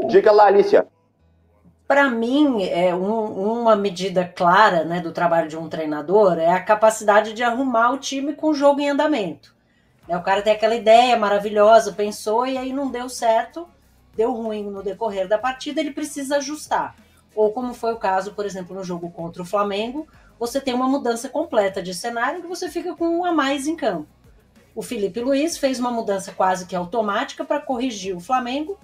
Diga lá, Alicia. Para mim, uma medida clara, né, do trabalho de um treinador é a capacidade de arrumar o time com o jogo em andamento. O cara tem aquela ideia maravilhosa, pensou e aí não deu certo, deu ruim no decorrer da partida, ele precisa ajustar. Ou como foi o caso, por exemplo, no jogo contra o Flamengo, você tem uma mudança completa de cenário que você fica com um a mais em campo. O Felipe Luiz fez uma mudança quase que automática para corrigir o Flamengo,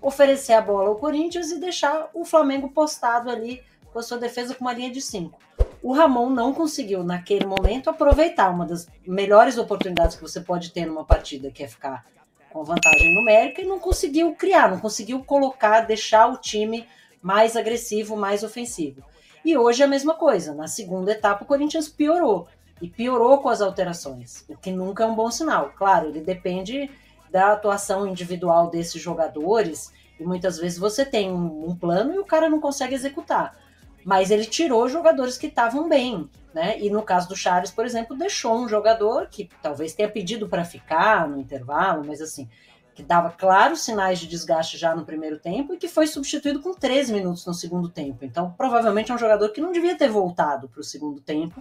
oferecer a bola ao Corinthians e deixar o Flamengo postado ali com a sua defesa com uma linha de 5. O Ramon não conseguiu, naquele momento, aproveitar uma das melhores oportunidades que você pode ter numa partida, que é ficar com vantagem numérica, e não conseguiu criar, não conseguiu colocar, deixar o time mais agressivo, mais ofensivo. E hoje é a mesma coisa. Na segunda etapa, o Corinthians piorou. E piorou com as alterações, o que nunca é um bom sinal. Claro, ele depende da atuação individual desses jogadores, e muitas vezes você tem um plano e o cara não consegue executar. Mas ele tirou jogadores que estavam bem, né? E no caso do Charles, por exemplo, deixou um jogador que talvez tenha pedido para ficar no intervalo, mas assim, que dava claros sinais de desgaste já no primeiro tempo e que foi substituído com 13 minutos no segundo tempo. Então, provavelmente é um jogador que não devia ter voltado para o segundo tempo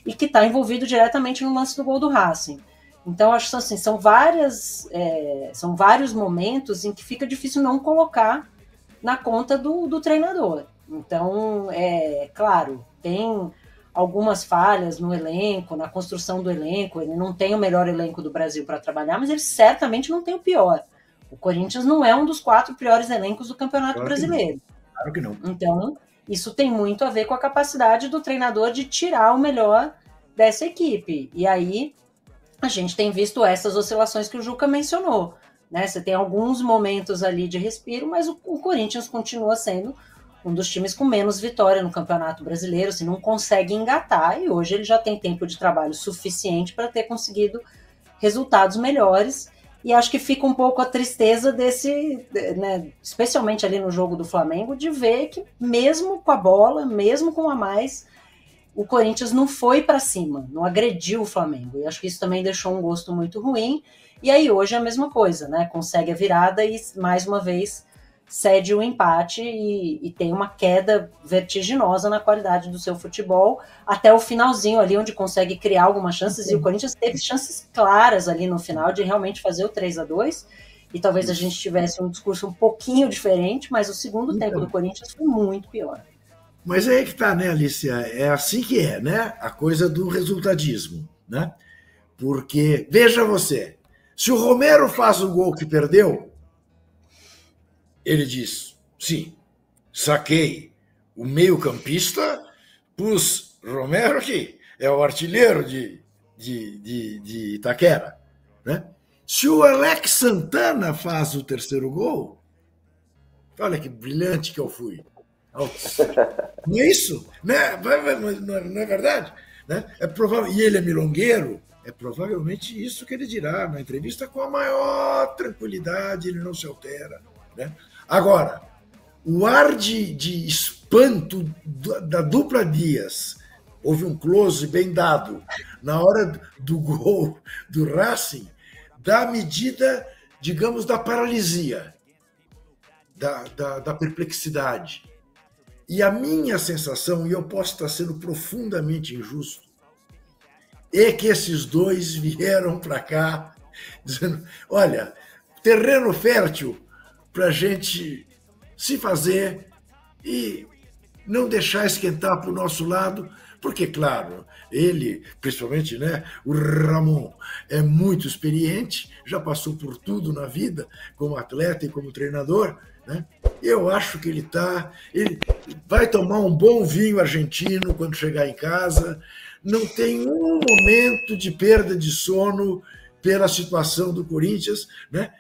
e que está envolvido diretamente no lance do gol do Racing. Então, acho que assim, são vários momentos em que fica difícil não colocar na conta do treinador. Então, claro, tem algumas falhas no elenco, na construção do elenco. Ele não tem o melhor elenco do Brasil para trabalhar, mas ele certamente não tem o pior. O Corinthians não é um dos 4 piores elencos do Campeonato Brasileiro. Claro que não. Então, isso tem muito a ver com a capacidade do treinador de tirar o melhor dessa equipe. E aí, a gente tem visto essas oscilações que o Juca mencionou. Né? Você tem alguns momentos ali de respiro, mas o Corinthians continua sendo um dos times com menos vitória no Campeonato Brasileiro, assim, não consegue engatar, e hoje ele já tem tempo de trabalho suficiente para ter conseguido resultados melhores, e acho que fica um pouco a tristeza desse, né, especialmente ali no jogo do Flamengo, de ver que mesmo com a bola, mesmo com a mais, o Corinthians não foi para cima, não agrediu o Flamengo, e acho que isso também deixou um gosto muito ruim, e aí hoje é a mesma coisa, né, consegue a virada e mais uma vez cede o empate e tem uma queda vertiginosa na qualidade do seu futebol, até o finalzinho ali, onde consegue criar algumas chances, e o Corinthians teve chances claras ali no final de realmente fazer o 3-2, e talvez a gente tivesse um discurso um pouquinho diferente, mas o segundo tempo do Corinthians foi muito pior. Mas é aí que tá, né, Alicia? É assim que é, né? A coisa do resultadismo, né? Porque, veja você, se o Romero faz o gol que perdeu, ele diz, sim, saquei o meio-campista, pus Romero, que é o artilheiro de Itaquera. Né? Se o Alex Santana faz o terceiro gol, olha que brilhante que eu fui. Não é isso? Né? Não é verdade? Né? É provável, e ele é milongueiro, é provavelmente isso que ele dirá na entrevista com a maior tranquilidade, ele não se altera. Né? Agora, o ar de espanto da dupla Dias, houve um close bem dado na hora do gol do Racing, da medida, digamos, da paralisia, da perplexidade. E a minha sensação, e eu posso estar sendo profundamente injusto, é que esses dois vieram para cá dizendo, olha, terreno fértil para a gente se fazer e não deixar esquentar para o nosso lado, porque, claro, ele, principalmente, né, o Ramon, é muito experiente, já passou por tudo na vida, como atleta e como treinador, né? Eu acho que ele vai tomar um bom vinho argentino quando chegar em casa, não tem um momento de perda de sono pela situação do Corinthians, né?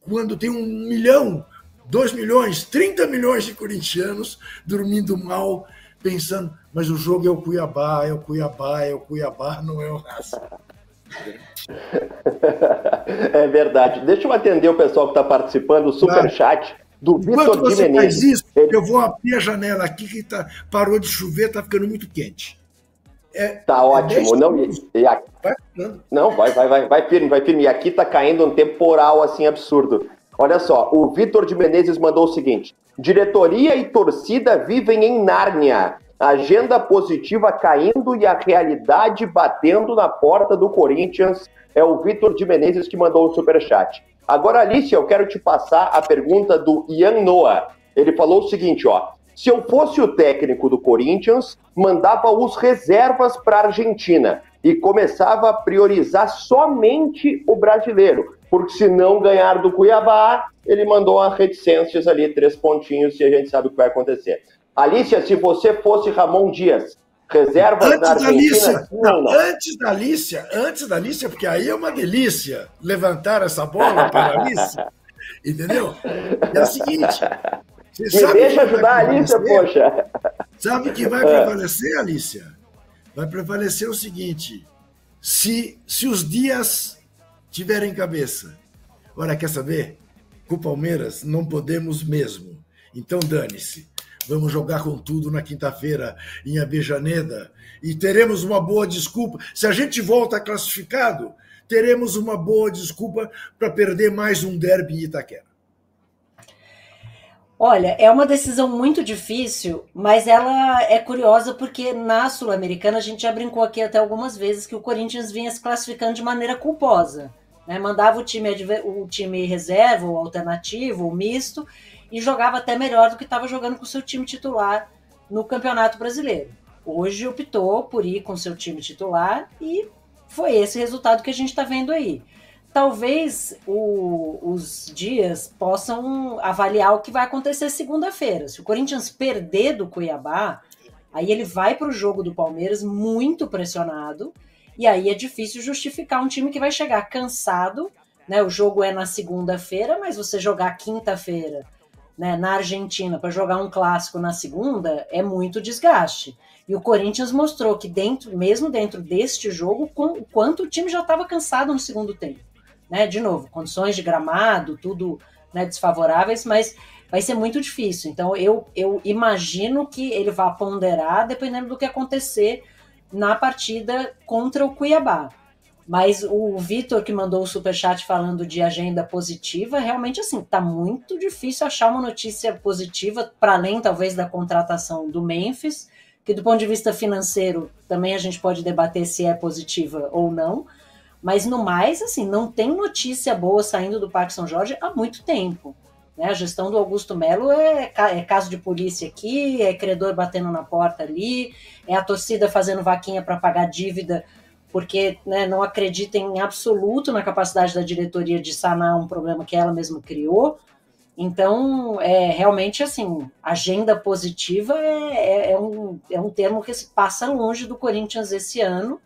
Quando tem 1 milhão, 2 milhões, 30 milhões de corintianos dormindo mal, pensando, mas o jogo é o Cuiabá, é o Cuiabá, é o Cuiabá, não é o Racing. É verdade. Deixa eu atender o pessoal que está participando, o superchat do Vitor de Menezes. Faz isso, eu vou abrir a janela aqui que parou de chover, está ficando muito quente. Tá ótimo. Não, vai firme. E aqui tá caindo um temporal assim absurdo. Olha só, o Vitor de Menezes mandou o seguinte: diretoria e torcida vivem em Nárnia. Agenda positiva caindo e a realidade batendo na porta do Corinthians. É o Vitor de Menezes que mandou o superchat. Agora, Alice, eu quero te passar a pergunta do Ian Noah. Ele falou o seguinte, ó. Se eu fosse o técnico do Corinthians, mandava os reservas para a Argentina e começava a priorizar somente o brasileiro. Porque se não ganhar do Cuiabá, ele mandou a reticências ali, 3 pontinhos, e a gente sabe o que vai acontecer. Alicia, se você fosse Ramon Dias, reservas na Argentina? Antes da Alicia, porque aí é uma delícia levantar essa bola para a Alicia, entendeu? É o seguinte... Me deixa ajudar a Alicia, poxa. Sabe o que vai prevalecer, Alicia? Vai prevalecer o seguinte, se os dias tiverem cabeça. Olha, quer saber? Com o Palmeiras não podemos mesmo. Então dane-se. Vamos jogar com tudo na quinta-feira em Avejaneda e teremos uma boa desculpa. Se a gente volta classificado, teremos uma boa desculpa para perder mais um derby em Itaquera. Olha, é uma decisão muito difícil, mas ela é curiosa porque na Sul-Americana a gente já brincou aqui até algumas vezes que o Corinthians vinha se classificando de maneira culposa, né? Mandava o time reserva, o alternativo, o misto, e jogava até melhor do que estava jogando com o seu time titular no Campeonato Brasileiro. Hoje optou por ir com o seu time titular e foi esse resultado que a gente está vendo aí. Talvez os dias possam avaliar o que vai acontecer segunda-feira. Se o Corinthians perder do Cuiabá, aí ele vai para o jogo do Palmeiras muito pressionado, e aí é difícil justificar um time que vai chegar cansado, né? O jogo é na segunda-feira, mas você jogar quinta-feira, né, na Argentina para jogar um clássico na segunda é muito desgaste. E o Corinthians mostrou que mesmo dentro deste jogo, o quanto o time já estava cansado no segundo tempo. Né, de novo, condições de gramado, tudo, né, desfavoráveis, mas vai ser muito difícil. Então, eu imagino que ele vá ponderar dependendo do que acontecer na partida contra o Cuiabá. Mas o Vitor, que mandou o superchat falando de agenda positiva, realmente, assim, tá muito difícil achar uma notícia positiva, para além, talvez, da contratação do Memphis, que do ponto de vista financeiro, também a gente pode debater se é positiva ou não. Mas, no mais, assim, não tem notícia boa saindo do Parque São Jorge há muito tempo. Né? A gestão do Augusto Melo é caso de polícia aqui, é credor batendo na porta ali, é a torcida fazendo vaquinha para pagar dívida, porque, né, não acredita em absoluto na capacidade da diretoria de sanar um problema que ela mesma criou. Então, realmente, assim, agenda positiva é um termo que se passa longe do Corinthians esse ano.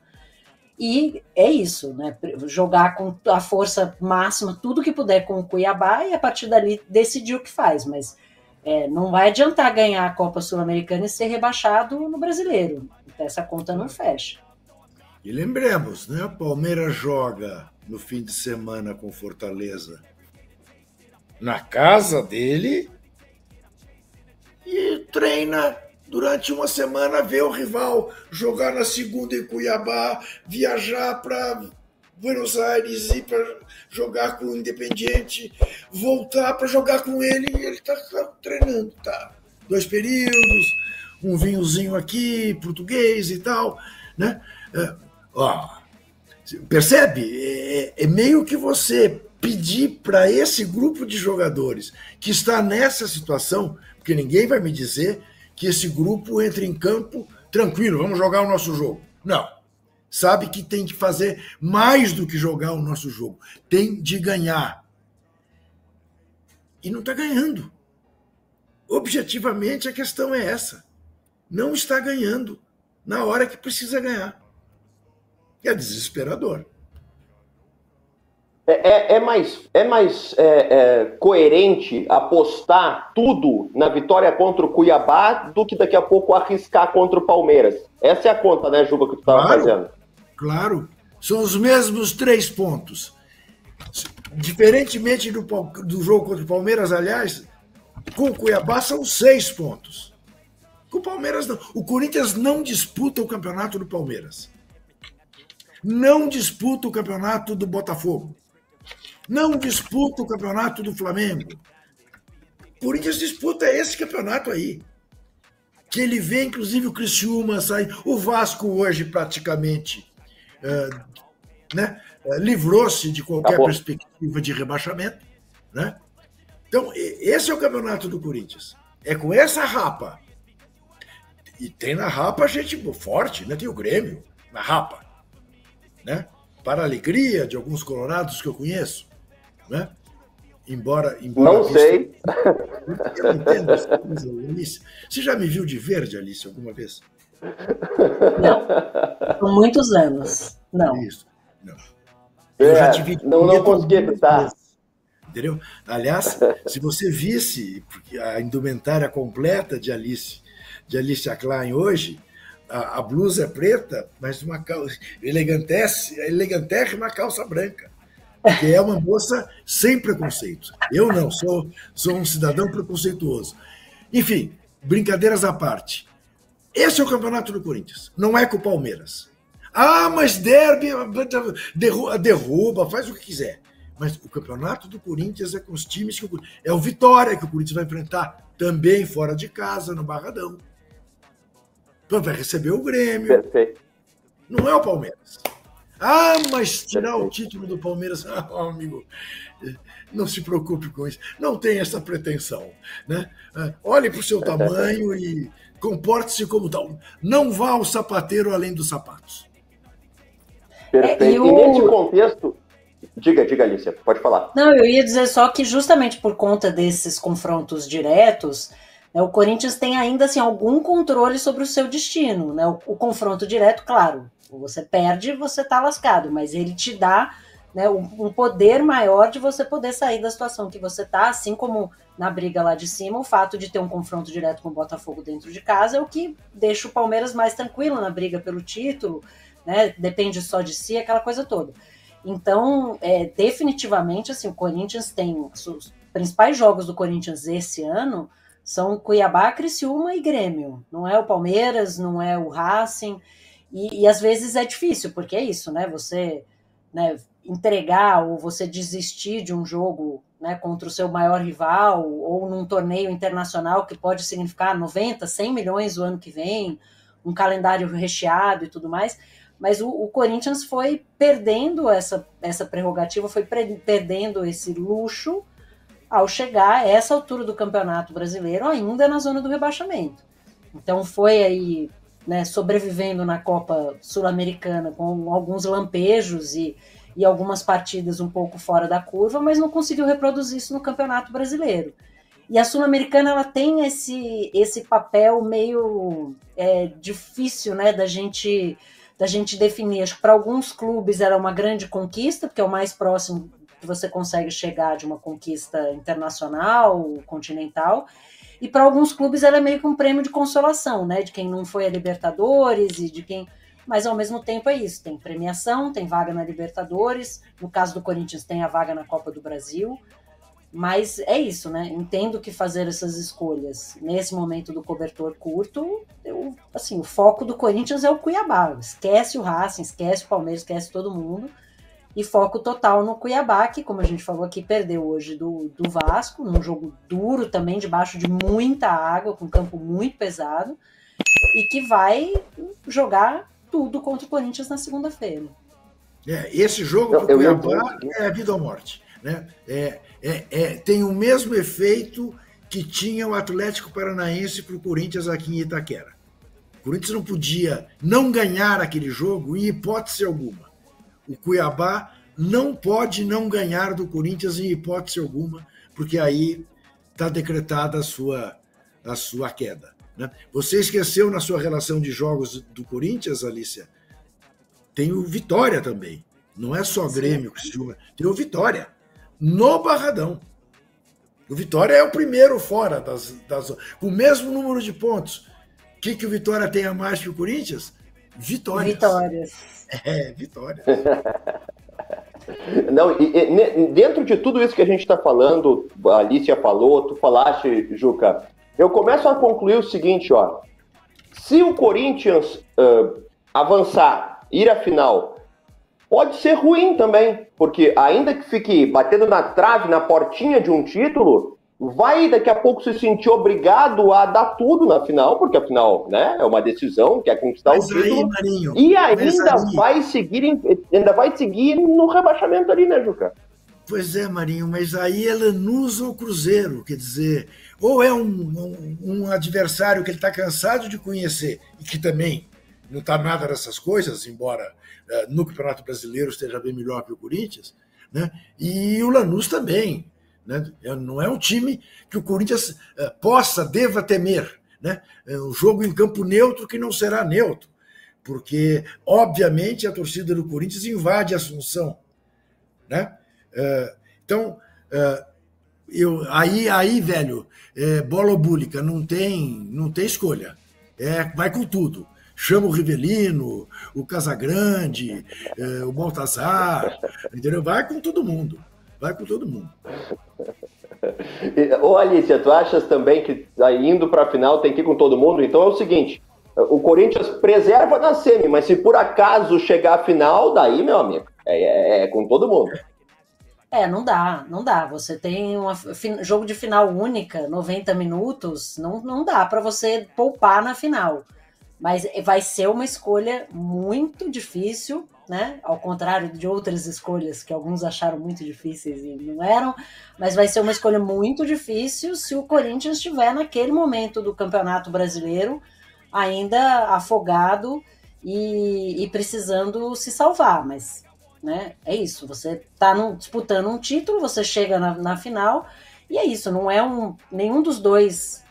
E é isso, né? Jogar com a força máxima, tudo que puder com o Cuiabá e a partir dali decidir o que faz. Mas não vai adiantar ganhar a Copa Sul-Americana e ser rebaixado no Brasileiro. Essa conta não fecha. E lembremos, né? O Palmeiras joga no fim de semana com Fortaleza na casa dele e treina durante uma semana, ver o rival jogar na segunda em Cuiabá, viajar para Buenos Aires, ir para jogar com o Independiente, voltar para jogar com ele, e ele está treinando, tá? 2 períodos, um vinhozinho aqui, português e tal, né? Percebe? É meio que você pedir para esse grupo de jogadores que está nessa situação, porque ninguém vai me dizer que esse grupo entre em campo tranquilo, vamos jogar o nosso jogo. Não. Sabe que tem que fazer mais do que jogar o nosso jogo. Tem de ganhar. E não está ganhando. Objetivamente, a questão é essa. Não está ganhando na hora que precisa ganhar. É desesperador. É mais coerente apostar tudo na vitória contra o Cuiabá do que daqui a pouco arriscar contra o Palmeiras. Essa é a conta, né, Juba, que tu estava fazendo. Claro. São os mesmos 3 pontos. Diferentemente do jogo contra o Palmeiras, aliás, com o Cuiabá são 6 pontos. Com o Palmeiras não. O Corinthians não disputa o campeonato do Palmeiras. Não disputa o campeonato do Botafogo. não disputa o campeonato do Flamengo. O Corinthians disputa esse campeonato aí. Que ele vê, inclusive, o Criciúma sair. O Vasco hoje praticamente livrou-se de qualquer perspectiva de rebaixamento. Né? Então, esse é o campeonato do Corinthians. É com essa rapa. E tem na rapa gente forte, né? Tem o Grêmio na rapa. Né? Para a alegria de alguns colorados que eu conheço. Né? Embora não sei. Eu não entendo essa coisa, Alice. Você já me viu de verde, Alice, alguma vez? Não. Por muitos anos. Não. Isso. Não. Eu já te vi de não consegui evitar. Entendeu? Aliás, se você visse a indumentária completa de Alice Klein hoje, a blusa é preta, mas uma calça elegantérrima calça branca. Que é uma moça sem preconceitos. Eu não, sou um cidadão preconceituoso. Enfim, brincadeiras à parte. Esse é o campeonato do Corinthians, não é com o Palmeiras. Ah, mas derby, derruba, faz o que quiser. Mas o campeonato do Corinthians é com os times que é o Vitória que o Corinthians vai enfrentar também fora de casa, no Barradão. Então vai receber o Grêmio. Perfeito. Não é o Palmeiras. Ah, mas tirar o título do Palmeiras, amigo, não se preocupe com isso. Não tem essa pretensão. Né? Olhe para o seu tamanho e comporte-se como tal. Não vá ao sapateiro além dos sapatos. Perfeito. E nesse contexto... Diga, Alicia, pode falar. Não, eu ia dizer só que justamente por conta desses confrontos diretos, né, o Corinthians tem ainda assim, algum controle sobre o seu destino. Né? O confronto direto, claro, você perde, você está lascado, mas ele te dá, né, um poder maior de você poder sair da situação que você está, assim como na briga lá de cima, o fato de ter um confronto direto com o Botafogo dentro de casa é o que deixa o Palmeiras mais tranquilo na briga pelo título, né, depende só de si, aquela coisa toda. Então, definitivamente, assim, o Corinthians tem os principais jogos do Corinthians esse ano são Cuiabá, Criciúma e Grêmio. Não é o Palmeiras, não é o Racing. E às vezes é difícil, porque é isso, né? Você, né, entregar ou você desistir de um jogo, né, contra o seu maior rival ou num torneio internacional que pode significar 90, 100 milhões o ano que vem, um calendário recheado e tudo mais. Mas o Corinthians foi perdendo essa prerrogativa, foi perdendo esse luxo ao chegar a essa altura do Campeonato Brasileiro, ainda na zona do rebaixamento. Então foi aí, né, sobrevivendo na Copa Sul-Americana com alguns lampejos e algumas partidas um pouco fora da curva, mas não conseguiu reproduzir isso no Campeonato Brasileiro. E a Sul-Americana ela tem esse papel meio difícil, né, da gente definir. Acho que para alguns clubes era uma grande conquista, porque é o mais próximo que você consegue chegar de uma conquista internacional, continental, e para alguns clubes ela é meio que um prêmio de consolação, né, de quem não foi a Libertadores e de quem... Mas ao mesmo tempo é isso, tem premiação, tem vaga na Libertadores, no caso do Corinthians tem a vaga na Copa do Brasil, mas é isso, né? Entendo que fazer essas escolhas nesse momento do cobertor curto, o foco do Corinthians é o Cuiabá. Esquece o Racing, esquece o Palmeiras, esquece todo mundo. E foco total no Cuiabá, que, como a gente falou aqui, perdeu hoje do Vasco, num jogo duro também, debaixo de muita água, com campo muito pesado, e que vai jogar tudo contra o Corinthians na segunda-feira. Esse jogo para o Cuiabá é a vida ou morte. Né? Tem o mesmo efeito que tinha o Atlético Paranaense para o Corinthians aqui em Itaquera. O Corinthians não podia não ganhar aquele jogo em hipótese alguma. O Cuiabá não pode não ganhar do Corinthians em hipótese alguma, porque aí está decretada a sua queda. Né? Você esqueceu na sua relação de jogos do Corinthians, Alicia? Tem o Vitória também. Não é só Grêmio, Criciúma. Tem o Vitória. No Barradão. O Vitória é o primeiro fora com o mesmo número de pontos. O que o Vitória tem a mais que o Corinthians? Vitórias. Vitórias. Não, dentro de tudo isso que a gente está falando, a Alicia falou, tu falaste, Juca, eu começo a concluir o seguinte, ó. Se o Corinthians avançar, ir à final, pode ser ruim também, porque ainda que fique batendo na trave, na portinha de um título, vai daqui a pouco se sentir obrigado a dar tudo na final, porque afinal, né, é uma decisão, quer conquistar o título, Marinho, e ainda vai seguir no rebaixamento ali, né, Juca? Pois é, Marinho, mas aí é Lanús ou Cruzeiro, quer dizer, ou é um adversário que ele está cansado de conhecer e que também não está nada dessas coisas, embora no Campeonato Brasileiro esteja bem melhor que o Corinthians, né? E o Lanús também, né? Não é um time que o Corinthians deva temer, né? É um jogo em campo neutro que não será neutro, porque, obviamente, a torcida do Corinthians invade a Assunção, né? Então, aí, velho, bola búlica, não tem escolha. Vai com tudo. Chama o Rivelino, o Casagrande, o Baltazar, entendeu? Vai com todo mundo. Vai com todo mundo. Ô, Alicia, tu achas também que indo para a final tem que ir com todo mundo? Então é o seguinte, o Corinthians preserva na semi, mas se por acaso chegar à final, daí, meu amigo, é com todo mundo. Não dá. Você tem um jogo de final única, 90 minutos, não dá para você poupar na final. Mas vai ser uma escolha muito difícil, né? Ao contrário de outras escolhas que alguns acharam muito difíceis e não eram, mas vai ser uma escolha muito difícil se o Corinthians estiver naquele momento do Campeonato Brasileiro ainda afogado e precisando se salvar, mas... né? É isso, você está disputando um título, você chega na final e é isso, não é nenhum dos dois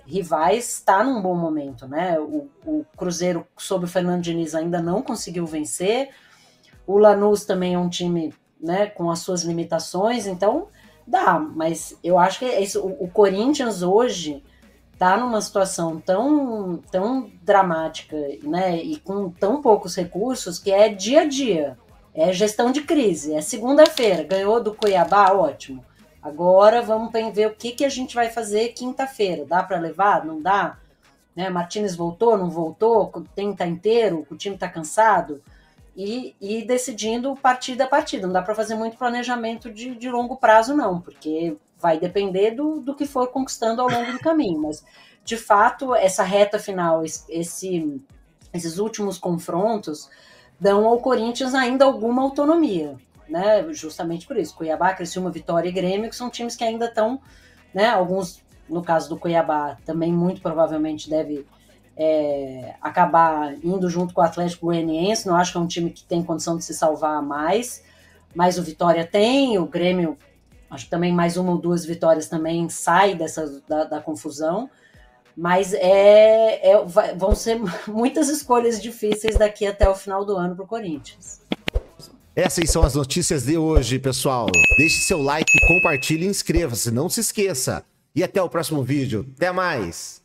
rivais está num bom momento, né? O Cruzeiro sob o Fernando Diniz ainda não conseguiu vencer, o Lanús também é um time, né, com as suas limitações, então dá, mas eu acho que é isso, o Corinthians hoje está numa situação tão dramática, né, e com tão poucos recursos que é dia a dia. É gestão de crise, é segunda-feira, ganhou do Cuiabá, ótimo. Agora vamos ver o que a gente vai fazer quinta-feira. Dá para levar? Não dá? Né? Martínez voltou, não voltou? O time está inteiro? O time está cansado? E decidindo partida a partida. Não dá para fazer muito planejamento de longo prazo, não, porque vai depender do que for conquistando ao longo do caminho. Mas, de fato, essa reta final, esses últimos confrontos, dão ao Corinthians ainda alguma autonomia, né? Justamente por isso. Cuiabá, Criciúma, Vitória e Grêmio, que são times que ainda estão, né? Alguns, no caso do Cuiabá, também muito provavelmente deve acabar indo junto com o Atlético Goianiense. Não acho que é um time que tem condição de se salvar mais, mas o Vitória tem, o Grêmio, acho que também mais uma ou duas vitórias também sai da confusão. Mas vão ser muitas escolhas difíceis daqui até o final do ano para o Corinthians. Essas são as notícias de hoje, pessoal. Deixe seu like, compartilhe e inscreva-se. Não se esqueça. E até o próximo vídeo. Até mais!